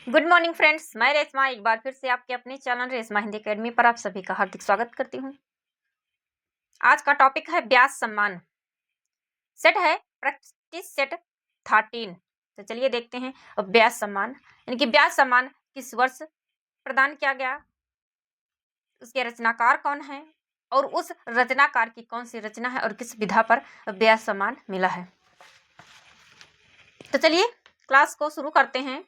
Good morning friends, मैं रेशमा एक बार फिर से आपके अपने चैनल रेशमा हिंदी एकेडमी पर आप सभी का हार्दिक स्वागत करती हूँ। आज का टॉपिक है ब्यास सम्मान। सेट है प्रैक्टिस सेट 13। तो चलिए देखते हैं अब ब्यास सम्मान यानी कि ब्यास सम्मान किस वर्ष प्रदान किया गया, उसके रचनाकार कौन है और उस रचनाकार की कौन सी रचना है और किस विधा पर ब्यास सम्मान मिला है। तो चलिए क्लास को शुरू करते हैं।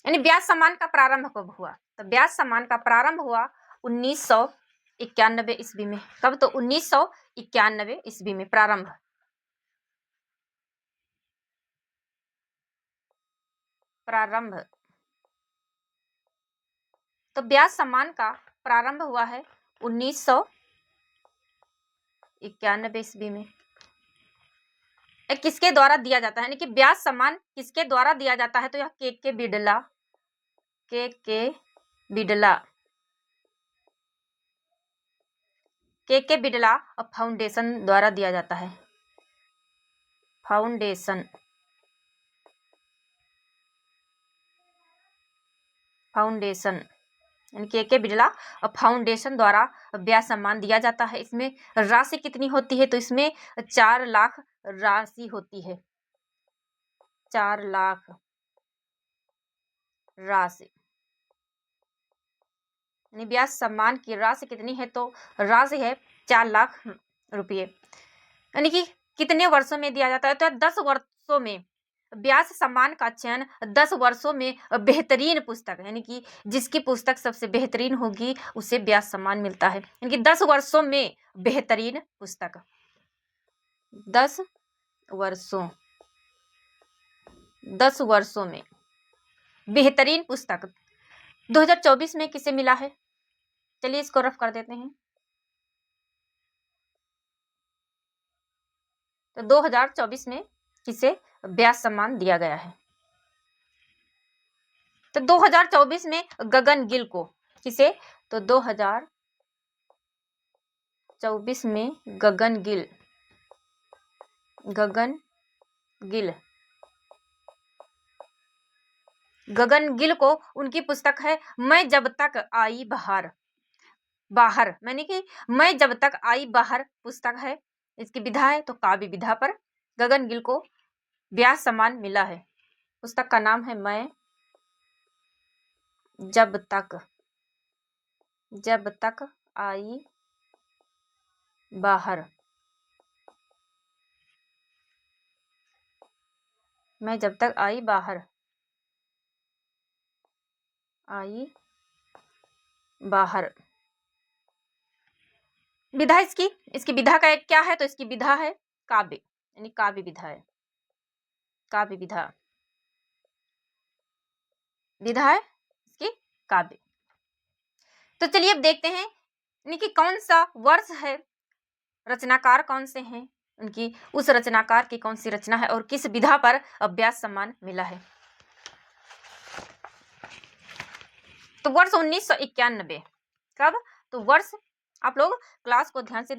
यानी ब्यास सम्मान का प्रारंभ कब हुआ? तो ब्यास सम्मान का प्रारंभ हुआ 1991 ईस्वी में। कब? तो 1991 ईस्वी में प्रारंभ। तो ब्यास सम्मान का प्रारंभ हुआ है 1991 ईस्वी में। किसके द्वारा दिया जाता है? यानी कि ब्यास सम्मान किसके द्वारा दिया जाता है? तो यह के बिड़ला फाउंडेशन द्वारा दिया जाता है। फाउंडेशन यानी के बिड़ला फाउंडेशन द्वारा ब्यास सम्मान दिया जाता है। इसमें राशि कितनी होती है? तो इसमें 4 लाख राशि होती है। 4 लाख राशि यानी ब्यास सम्मान की राशि कितनी है? तो राशि है 4 लाख रुपये। यानी कि कितने वर्षों में दिया जाता है? तो 10 वर्षों में। ब्यास सम्मान का चयन 10 वर्षों में बेहतरीन पुस्तक यानी कि जिसकी पुस्तक सबसे बेहतरीन होगी उसे ब्यास सम्मान मिलता है। यानी कि 10 वर्षों में बेहतरीन पुस्तक, 10 वर्षों में बेहतरीन पुस्तक 2024 में किसे मिला है? चलिए इसको रफ कर देते हैं। तो 2024 में किसे ब्यास सम्मान दिया गया है? तो 2024 में गगन गिल को। किसे? तो 2024 में गगन गिल को उनकी पुस्तक है मैं जब तक आई बाहर। मैंने कि मैं जब तक आई बाहर पुस्तक है। इसकी विधा है तो काव्य विधा पर गगन गिल को ब्यास सम्मान मिला है। पुस्तक का नाम है मैं जब तक आई बाहर। मैं जब तक आई बाहर। विधा इसकी विधा का एक क्या है? तो इसकी विधा है काव्य यानी काव्य विधा है। विधा है इसकी काव्य। तो चलिए अब देखते हैं यानी कि कौन सा वर्ष है, रचनाकार कौन से हैं, उनकी उस रचनाकार की कौन सी रचना है और किस विधा पर ब्यास सम्मान मिला है। तो वर्ष 1991। कब? तो वर्ष आप लोग क्लास को ध्यान से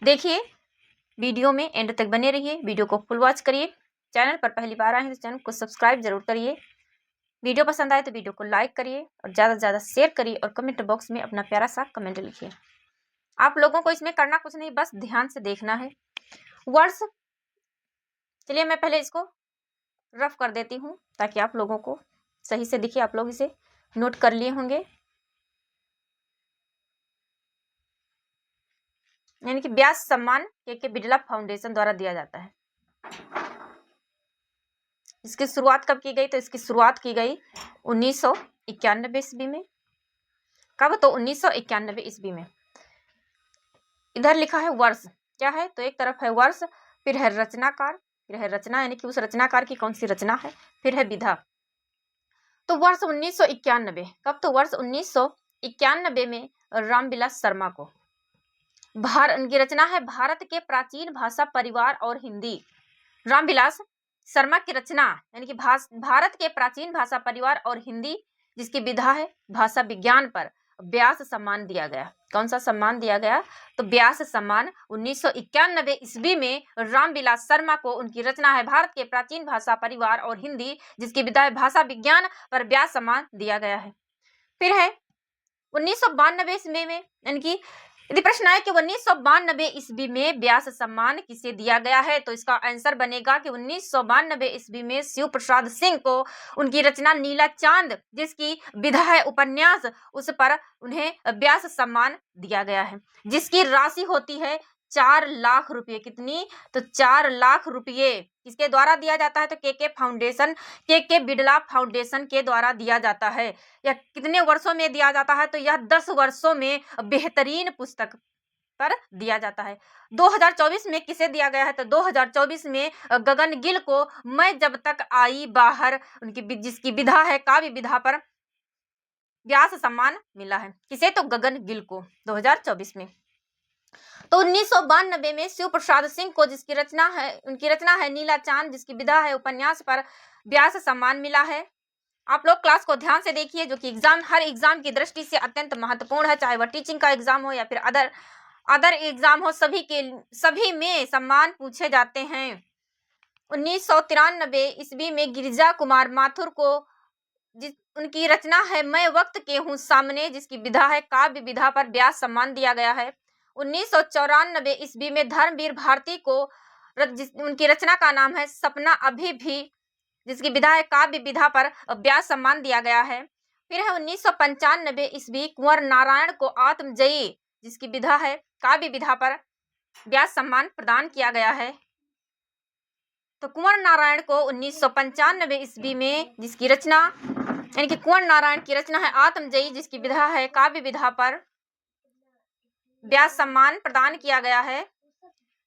देखिए, वीडियो में एंड तक बने रहिए, वीडियो को फुल वॉच करिए। चैनल पर पहली बार आए हैं तो चैनल को सब्सक्राइब जरूर करिए। वीडियो पसंद आए तो वीडियो को लाइक करिए और ज़्यादा से ज़्यादा शेयर करिए और कमेंट बॉक्स में अपना प्यारा सा कमेंट लिखिए। आप लोगों को इसमें करना कुछ नहीं, बस ध्यान से देखना है वर्ष। चलिए मैं पहले इसको रफ कर देती हूँ ताकि आप लोगों को सही से दिखे। आप लोग इसे नोट कर लिए होंगे। यानी कि ब्यास सम्मान के बिड़ला फाउंडेशन द्वारा दिया जाता है। इसकी शुरुआत कब की गई? तो इसकी शुरुआत की गई 1991 ईस्वी में। कब? तो 1991 ईस्वी में। इधर लिखा है वर्ष, क्या है? तो एक तरफ है वर्ष, फिर है रचनाकार, फिर है रचना यानी कि उस रचनाकार की कौन सी रचना है, फिर है विधा। तो वर्ष 1991। कब? तो वर्ष 1991 में रामविलास शर्मा को उनकी रचना है भारत के प्राचीन भाषा परिवार और हिंदी। रामविलास शर्मा की रचना यानी कि भारत के प्राचीन भाषा परिवार और हिंदी, जिसकी विधा है भाषा विज्ञान पर व्यास सम्मान दिया गया। कौन सा सम्मान दिया गया? तो व्यास सम्मान 1991 ईस्वी में रामविलास शर्मा को, उनकी रचना है भारत के प्राचीन भाषा परिवार और हिंदी, जिसकी विधा है भाषा विज्ञान, पर व्यास सम्मान दिया गया है। फिर है 1992 ईस्वी में, यानी कि यदि प्रश्न आए कि 1992 ईस्वी में व्यास सम्मान किसे दिया गया है, तो इसका आंसर बनेगा कि 1992 ईस्वी में शिव प्रसाद सिंह को उनकी रचना नीला चांद, जिसकी विधा है उपन्यास, उस पर उन्हें व्यास सम्मान दिया गया है, जिसकी राशि होती है 4 लाख रुपये। कितनी? तो 4 लाख रुपये किसके द्वारा दिया जाता है? तो के फाउंडेशन, के बिड़ला फाउंडेशन के द्वारा दिया जाता है। यह कितने वर्षों में दिया जाता है? तो यह 10 वर्षों में बेहतरीन पुस्तक पर दिया जाता है। 2024 में किसे दिया गया है? तो 2024 में गगन गिल को मैं जब तक आई बाहर, उनकी जिसकी विधा है काव्य विधा पर व्यास सम्मान मिला है। किसे? तो गगन गिल को 2024 में। तो 1992 में शिव प्रसाद सिंह को, जिसकी रचना है, उनकी रचना है नीला चांद, जिसकी विधा है उपन्यास, पर व्यास सम्मान मिला है। आप लोग क्लास को ध्यान से देखिए, जो कि हर एग्जाम की दृष्टि से अत्यंत महत्वपूर्ण है, चाहे वह टीचिंग का एग्जाम हो या फिर अदर एग्जाम हो, सभी में सम्मान पूछे जाते हैं। 1993 ईस्वी में गिरिजा कुमार माथुर को, उनकी रचना है मैं वक्त के हूँ सामने, जिसकी विधा है काव्य विधा, पर व्यास सम्मान दिया गया है। 1994 ईस्वी में धर्मवीर भारती को, उनकी रचना का नाम है सपना अभी भी, जिसकी विधा है काव्य विधा, पर व्यास सम्मान दिया गया है। फिर है 1995 ईस्वी कुंवर नारायण को आत्मजयी, जिसकी विधा है काव्य विधा, पर व्यास सम्मान प्रदान किया गया है। तो कुंवर नारायण को 1995 ईस्वी में, जिसकी रचना, यानी कि कुंवर नारायण की रचना है आत्मजयी, जिसकी विधा है काव्य विधा, पर व्यास सम्मान प्रदान किया गया है।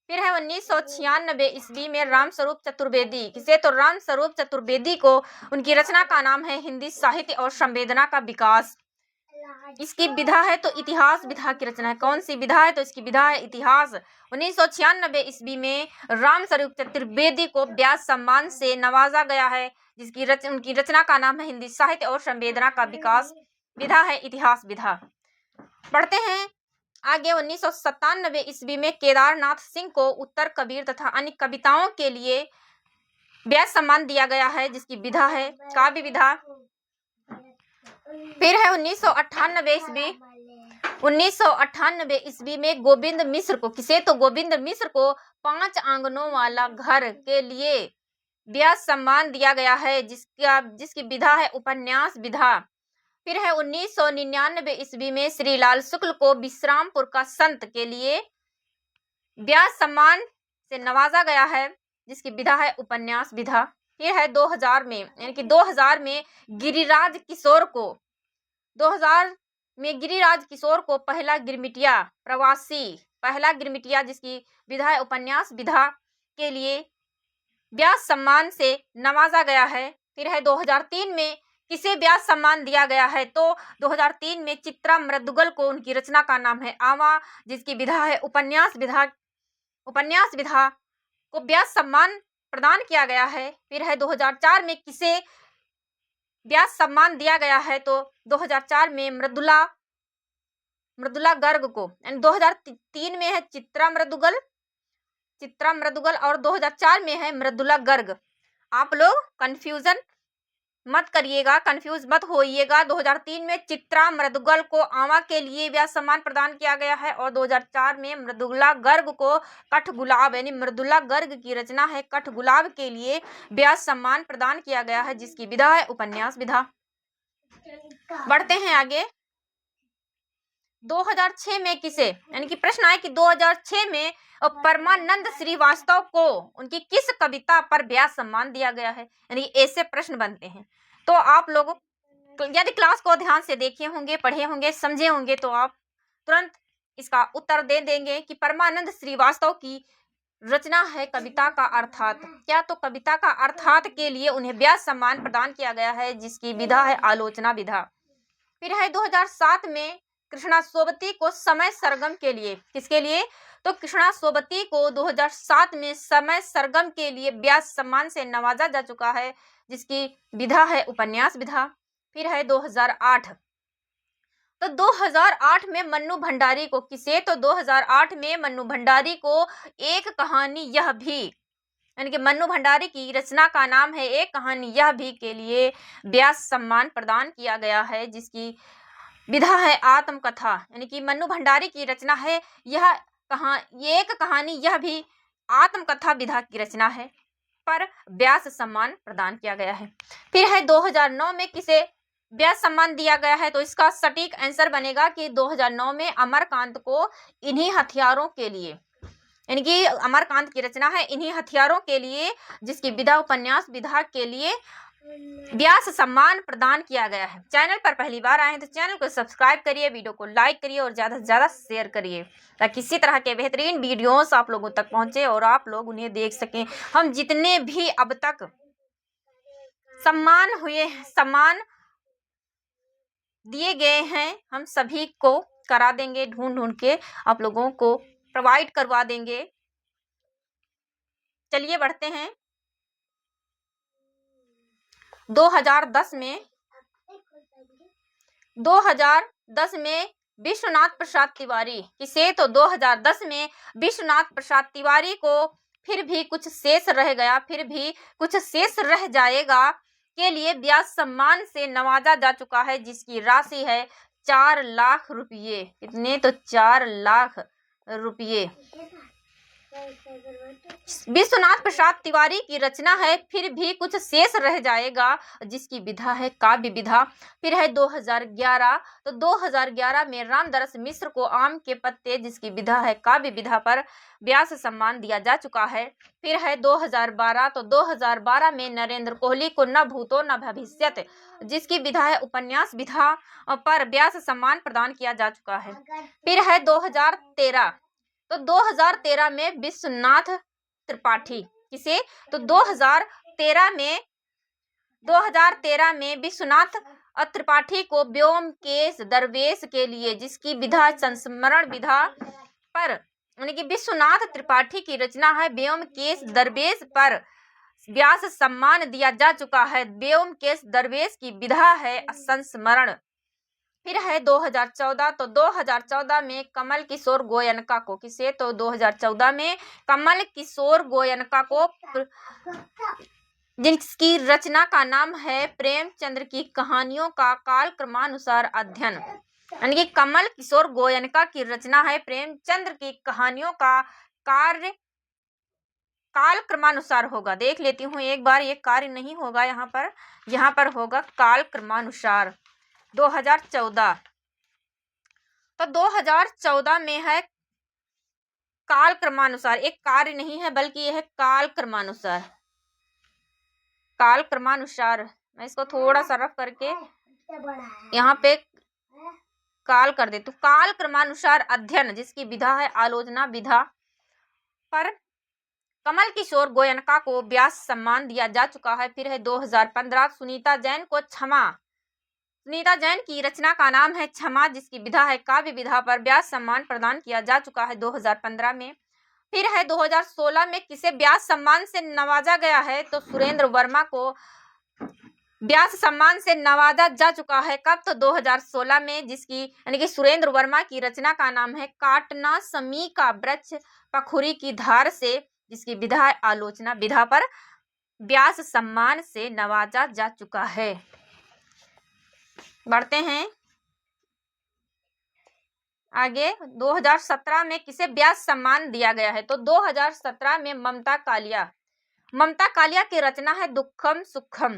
फिर है 1996 ईस्वी में रामस्वरूप चतुर्वेदी, किसे? तो रामस्वरूप चतुर्वेदी को, उनकी रचना का नाम है हिंदी साहित्य और संवेदना का विकास, इसकी विधा है तो इतिहास विधा की रचना है। कौन सी विधा है? तो इसकी विधा है इतिहास। 1996 ईस्वी में रामस्वरूप चतुर्वेदी को व्यास सम्मान से नवाजा गया है, जिसकी उनकी रचना का नाम है हिंदी साहित्य और संवेदना का विकास, विधा है इतिहास विधा। पढ़ते हैं आगे। 1997 ईस्वी में केदारनाथ सिंह को उत्तर कबीर तथा अन्य कविताओं के लिए व्यास सम्मान दिया गया है, जिसकी विधा है काव्य विधा। फिर है 1998 ईस्वी में गोविंद मिश्र को, किसे? तो गोविंद मिश्र को 5 आंगनों वाला घर के लिए व्यास सम्मान दिया गया है, जिसकी विधा है उपन्यास विधा। फिर है 1999 ईस्वी में श्रीलाल शुक्ल को विश्रामपुर का संत के लिए व्यास सम्मान से नवाजा गया है, जिसकी विधा है उपन्यास विधा। फिर है 2000 में, यानी कि 2000 में गिरिराज किशोर को, 2000 में गिरिराज किशोर को पहला गिरमिटिया, जिसकी विधा है उपन्यास विधा, के लिए व्यास सम्मान से नवाजा गया है। फिर है 2003 में किसे व्यास सम्मान दिया गया है? तो 2003 में चित्रा मृदुगल को, उनकी रचना का नाम है आवा, जिसकी विधा है उपन्यास विधा को व्यास सम्मान प्रदान किया गया है। फिर है 2004 में किसे व्यास सम्मान दिया गया है? तो 2004 में मृदुला गर्ग को, 2003 में है चित्रा मृदुगल और 2004 में है मृदुला गर्ग। आप लोग कंफ्यूज मत होइएगा। 2003 में चित्रा मृदुगल को आवा के लिए व्यास सम्मान प्रदान किया गया है और 2004 में मृदुला गर्ग को कठगुलाब, यानी मृदुला गर्ग की रचना है कठगुलाब के लिए व्यास सम्मान प्रदान किया गया है, जिसकी विधा है उपन्यास विधा। बढ़ते हैं आगे। 2006 में किसे, यानी कि प्रश्न आए कि 2006 में परमानंद श्रीवास्तव को उनकी किस कविता पर व्यास सम्मान दिया गया है, यानी ऐसे प्रश्न बनते हैं। तो आप लोग यदि क्लास को ध्यान से देखे होंगे, पढ़े होंगे, समझे होंगे, तो आप तुरंत इसका उत्तर दे देंगे कि परमानंद श्रीवास्तव की रचना है कविता का अर्थात। क्या? तो कविता का अर्थात के लिए उन्हें व्यास सम्मान प्रदान किया गया है, जिसकी विधा है आलोचना विधा। फिर है 2007 में कृष्णा सोबती को समय सरगम के लिए, किसके लिए? तो कृष्णा सोबती को 2007 में समय सरगम के लिए व्यास सम्मान से नवाजा जा चुका है, जिसकी विधा है उपन्यास विधा। फिर है 2008, तो 2008 में मन्नू भंडारी को किसे, तो 2008 में मन्नू भंडारी को एक कहानी यह भी, यानी कि मन्नू भंडारी की रचना का नाम है एक कहानी यह भी के लिए व्यास सम्मान प्रदान किया गया है, जिसकी विधा है आत्मकथा। यानी कि मन्नू भंडारी की रचना है यह एक कहानी यह भी आत्मकथा विधा की रचना है, पर व्यास सम्मान प्रदान किया गया है। फिर है 2009 में किसे व्यास सम्मान दिया गया है, तो इसका सटीक आंसर बनेगा कि 2009 में अमरकांत को इन्हीं हथियारों के लिए, यानी कि अमरकांत की रचना है इन्हीं हथियारों के लिए, जिसकी विधा उपन्यास विधा के लिए व्यास सम्मान प्रदान किया गया है। चैनल पर पहली बार आए हैं तो चैनल को सब्सक्राइब करिए, वीडियो को लाइक करिए और ज़्यादा से ज़्यादा शेयर करिए, ताकि इसी तरह के बेहतरीन वीडियोस आप लोगों तक पहुंचे और आप लोग उन्हें देख सकें। हम जितने भी अब तक सम्मान दिए गए हैं, हम सभी को करा देंगे, ढूंढ के आप लोगों को प्रोवाइड करवा देंगे। चलिए बढ़ते हैं। 2010 में विश्वनाथ प्रसाद तिवारी किसे, तो 2010 में विश्वनाथ प्रसाद तिवारी को फिर भी कुछ शेष रह जाएगा के लिए व्यास सम्मान से नवाजा जा चुका है, जिसकी राशि है 4 लाख रुपये। कितने, तो 4 लाख रुपये। विश्वनाथ प्रसाद तिवारी की रचना है फिर भी कुछ शेष रह जाएगा, जिसकी विधा है काव्य विधा। फिर है 2011, तो 2011 में रामदरस मिश्र को आम के पत्ते, जिसकी विधा है काव्य विधा, पर व्यास सम्मान दिया जा चुका है। फिर है 2012, तो 2012 में नरेंद्र कोहली को न भूतो न भविष्यत, जिसकी विधा है उपन्यास विधा, पर व्यास सम्मान प्रदान किया जा चुका है। फिर है 2013, तो 2013 में विश्वनाथ त्रिपाठी किसे, तो 2013 में विश्वनाथ त्रिपाठी को व्योमकेश दरवेश के लिए, जिसकी विधा संस्मरण विधा, पर यानी कि विश्वनाथ त्रिपाठी की रचना है व्योमकेश दरवेश, पर व्यास सम्मान दिया जा चुका है। व्योमकेश दरवेश की विधा है संस्मरण। फिर है 2014, तो 2014 में कमल किशोर गोयनका को किसे, तो 2014 में कमल किशोर गोयनका को, जिसकी रचना का नाम है प्रेमचंद्र की कहानियों का कालक्रमानुसार अध्ययन। यानी कि कमल किशोर गोयनका की रचना है प्रेमचंद्र की कहानियों का कालक्रमानुसार होगा। देख लेती हूँ एक बार, ये कार्य नहीं होगा यहाँ पर होगा कालक्रमानुसार। 2014, तो 2014 में है काल क्रमानुसार, एक कार्य नहीं है बल्कि यह है काल क्रमानुसार। मैं इसको थोड़ा सा रफ करके यहाँ पे काल कर देती हूँ। काल क्रमानुसार अध्ययन, जिसकी विधा है आलोचना विधा, पर कमल किशोर गोयनका को व्यास सम्मान दिया जा चुका है। फिर है 2015, सुनीता जैन की रचना का नाम है क्षमा, जिसकी विधा है काव्य विधा, पर व्यास सम्मान प्रदान किया जा चुका है 2015 में। फिर है 2016 में किसे व्यास सम्मान से नवाजा गया है, तो सुरेंद्र वर्मा को व्यास सम्मान से नवाजा जा चुका है। कब, तो 2016 में, जिसकी यानी कि सुरेंद्र वर्मा की रचना का नाम है काटना समी का वृक्ष पखुरी की धार से, जिसकी विधा है आलोचना विधा, पर व्यास सम्मान से नवाजा जा चुका है। बढ़ते हैं आगे। 2017 में किसे व्यास सम्मान दिया गया है, तो 2017 में ममता कालिया की रचना है दुखम सुखम,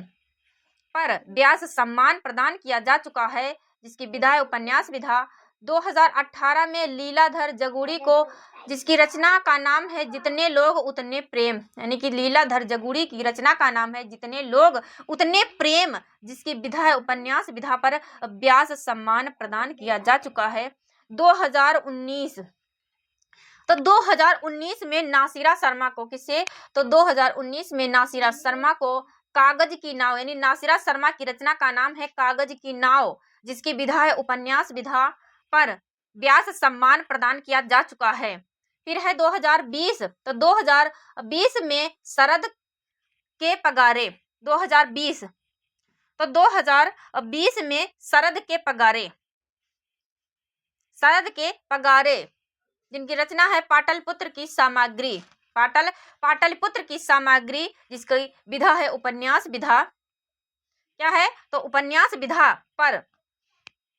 पर व्यास सम्मान प्रदान किया जा चुका है, जिसकी विधा है उपन्यास विधा। 2018 में लीलाधर जगुड़ी को, जिसकी रचना का नाम है जितने लोग उतने प्रेम, यानी कि लीलाधर जगुड़ी की रचना का नाम है जितने लोग उतने प्रेम, जिसकी विधा है उपन्यास विधा, पर व्यास सम्मान प्रदान किया जा चुका है। 2019, तो 2019 में नासिरा शर्मा को किसे, तो 2019 में नासिरा शर्मा को कागज की नाव, यानी नासिरा शर्मा की रचना का नाम है कागज की नाव, जिसकी विधा है उपन्यास विधा, पर व्यास सम्मान प्रदान किया जा चुका है। फिर है 2020, तो 2020 में शरद के पगारे, 2020, तो 2020 में शरद के पगारे, शरद के पगारे, जिनकी रचना है पाटलिपुत्र की सामग्री, पाटलिपुत्र की सामग्री, जिसकी विधा है उपन्यास विधा। क्या है? तो उपन्यास विधा पर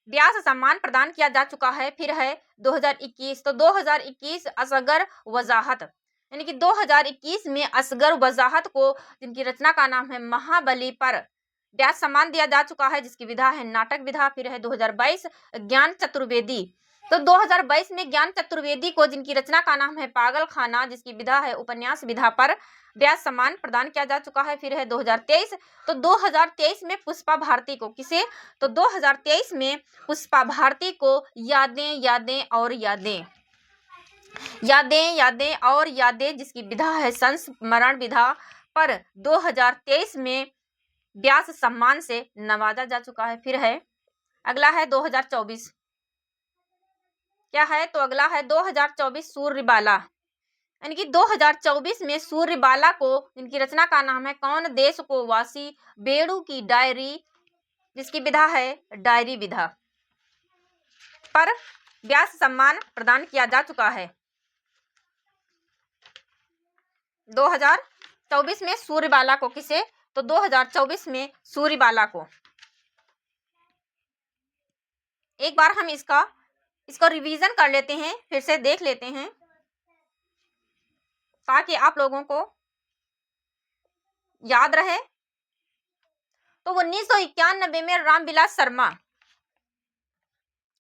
व्यास सम्मान प्रदान किया जा चुका है। फिर है 2021, तो 2021 असगर वजाहत, यानी कि 2021 में असगर वजाहत को, जिनकी रचना का नाम है महाबली, पर व्यास सम्मान दिया जा चुका है, जिसकी विधा है नाटक विधा। फिर है 2022 ज्ञान चतुर्वेदी, तो 2022 में ज्ञान चतुर्वेदी को, जिनकी रचना का नाम है पागल खाना, जिसकी विधा है उपन्यास विधा, पर व्यास सम्मान प्रदान किया जा चुका है। फिर है 2023, तो 2023 में पुष्पा भारती को, किसे? तो 2023 में पुष्पा भारती को यादें यादें और यादें, यादें यादें और यादें, जिसकी विधा है संस्मरण विधा, पर 2023 में व्यास सम्मान से नवाजा जा चुका है। फिर है अगला है 2024, क्या है? तो अगला है 2024 सूर्यबाला, यानी कि 2024 में सूर्यबाला को, जिनकी रचना का नाम है कौन देश को वासी, बेड़ू की डायरी, जिसकी विधा है डायरी विधा, पर व्यास सम्मान प्रदान किया जा चुका है। 2024 में सूर्यबाला को, किसे? तो 2024 में सूर्यबाला को। एक बार हम इसको रिवीजन कर लेते हैं, फिर से देख लेते हैं, ताकि आप लोगों को याद रहे। तो 1991 में रामविलास शर्मा,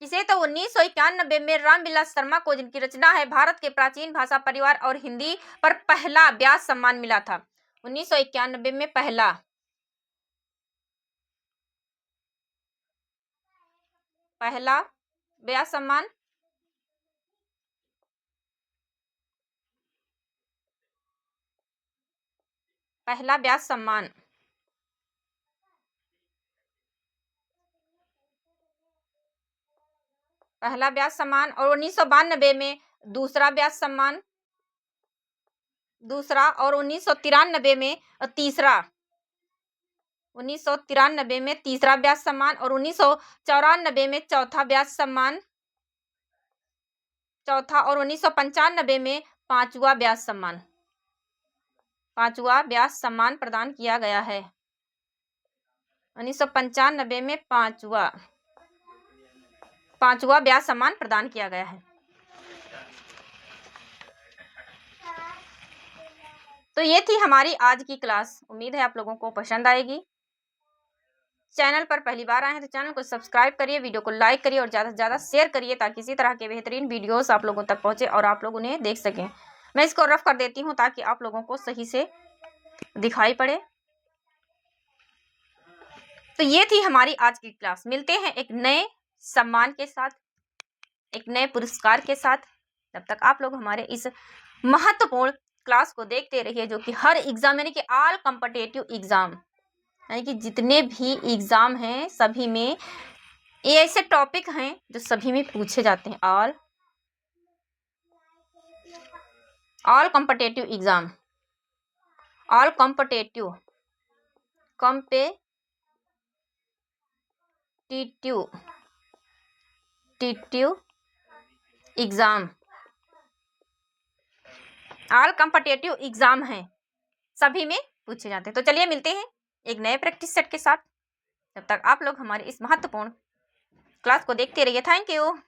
किसे? तो 1991 में रामविलास शर्मा को, जिनकी रचना है भारत के प्राचीन भाषा परिवार और हिंदी, पर पहला व्यास सम्मान मिला था। 1991 में पहला व्यास सम्मान, पहला व्यास सम्मान, पहला व्यास सम्मान। और 1992 में दूसरा व्यास सम्मान, दूसरा। और 1993 में तीसरा, 1993 में तीसरा व्यास सम्मान। और 1994 में चौथा व्यास सम्मान, चौथा। और 1995 में पांचवा व्यास सम्मान, पांचवा व्यास सम्मान प्रदान किया गया है। 1995 में पांचवा व्यास सम्मान प्रदान किया गया है। तो ये थी हमारी आज की क्लास। उम्मीद है आप लोगों को पसंद आएगी। चैनल पर पहली बार आए हैं तो चैनल को सब्सक्राइब करिए, वीडियो को लाइक करिए और ज़्यादा से ज़्यादा शेयर करिए, ताकि इसी तरह के बेहतरीन वीडियोस आप लोगों तक पहुंचे और आप लोग उन्हें देख सकें। मैं इसको रफ कर देती हूं ताकि आप लोगों को सही से दिखाई पड़े। तो ये थी हमारी आज की क्लास। मिलते हैं एक नए सम्मान के साथ, एक नए पुरस्कार के साथ। तब तक आप लोग हमारे इस महत्वपूर्ण क्लास को देखते रहिए, जो कि हर एग्जाम, यानी कि ऑल कॉम्पिटिटिव एग्जाम, यानी कि जितने भी एग्जाम हैं सभी में ये ऐसे टॉपिक हैं जो सभी में पूछे जाते हैं। All competitive exam, all competitive exam, all competitive exam हैं, सभी में पूछे जाते हैं। तो चलिए मिलते हैं एक नए प्रैक्टिस सेट के साथ। तब तक आप लोग हमारे इस महत्वपूर्ण क्लास को देखते रहिए। Thank you.